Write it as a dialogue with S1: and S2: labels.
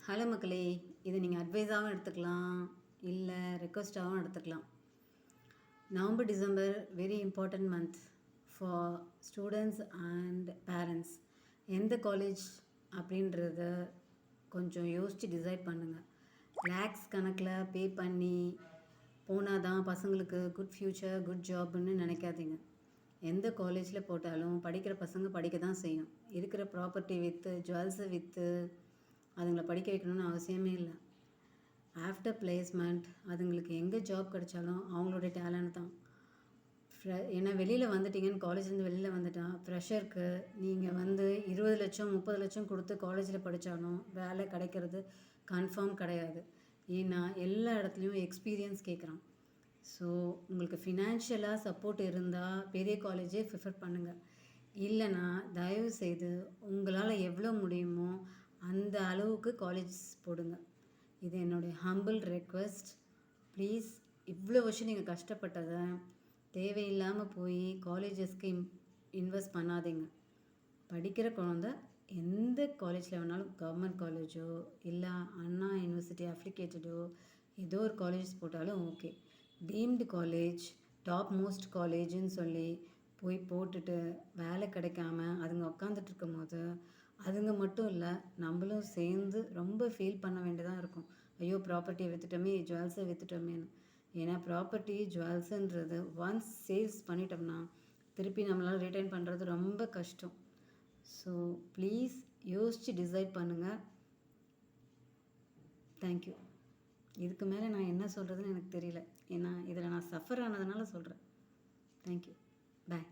S1: Hello மக்களே, இதை நீங்கள் அட்வைஸாகவும் எடுத்துக்கலாம், இல்லை ரெக்வஸ்ட்டாகவும் எடுத்துக்கலாம். November December very important month for students and parents. எந்த காலேஜ் அப்படின்றத கொஞ்சம் யோசித்து டிசைட் பண்ணுங்கள். லேக்ஸ் கணக்கில் பே பண்ணி போனால் தான் பசங்களுக்கு குட் ஃப்யூச்சர் குட் ஜாப்னு நினைக்காதீங்க. எந்த காலேஜில் போட்டாலும் படிக்கிற பசங்க படிக்க தான் செய்யும். இருக்கிற ப்ராப்பர்ட்டி விற்று ஜுவல்ஸை விற்று அதுங்களை படிக்க வைக்கணும்னு அவசியமே இல்லை. ஆஃப்டர் பிளேஸ்மெண்ட் அதுங்களுக்கு எங்கே ஜாப் கிடைச்சாலும் அவங்களுடைய டேலண்ட் தான். ஏன்னா வெளியில் வந்துட்டிங்கன்னு காலேஜ்லேருந்து வெளியில் வந்துட்டா ப்ரெஷருக்கு நீங்கள் 20 லட்சம் 30 லட்சம் கொடுத்து காலேஜில் படித்தாலும் வேலை கிடைக்கிறது கன்ஃபார்ம் கிடையாது. ஏன்னா எல்லா இடத்துலையும் எக்ஸ்பீரியன்ஸ் கேட்குறான். ஸோ உங்களுக்கு ஃபினான்ஷியலாக சப்போர்ட் இருந்தால் பெரிய காலேஜே ப்ரிஃபர் பண்ணுங்கள். இல்லைனா தயவுசெய்து உங்களால் எவ்வளோ முடியுமோ அந்த அளவுக்கு காலேஜ் போடுங்க. இது என்னுடைய ஹம்பிள் ரெக்வெஸ்ட். ப்ளீஸ், இவ்வளோ வருஷம் நீங்கள் கஷ்டப்பட்டதை தேவையில்லாமல் போய் காலேஜஸ்க்கு இன்வெஸ்ட் பண்ணாதீங்க. படிக்கிற குழந்த எந்த காலேஜில் வேணாலும், கவர்மெண்ட் காலேஜோ இல்லை அண்ணா யூனிவர்சிட்டி அஃபிலிகேட்டடோ ஏதோ ஒரு காலேஜ் போட்டாலும் okay. Deemed college top most காலேஜுன்னு சொல்லி போய் போட்டுட்டு வேலை கிடைக்காம அதுங்க உட்காந்துட்டு இருக்கும் போது அதுங்க மட்டும் இல்லை, நம்மளும் சேர்ந்து ரொம்ப ஃபீல் பண்ண வேண்டியதாக இருக்கும். ஐயோ, ப்ராப்பர்ட்டியை விற்றுட்டோமே, ஜுவல்ஸை விற்றுட்டோமேன்னு. ஏன்னா ப்ராப்பர்ட்டி ஜுவல்ஸுன்றது ஒன்ஸ் சேல்ஸ் பண்ணிட்டோம்னா திருப்பி நம்மளால் ரிட்டர்ன் பண்ணுறது ரொம்ப கஷ்டம். ஸோ ப்ளீஸ் யோசித்து டிசைட் பண்ணுங்கள். தேங்க்யூ. இதுக்கு மேலே நான் என்ன சொல்கிறதுன்னு எனக்கு தெரியல. ஏன்னா இதில் நான் சஃபர் ஆனதுனால சொல்கிறேன். தேங்க்யூ. பாய்.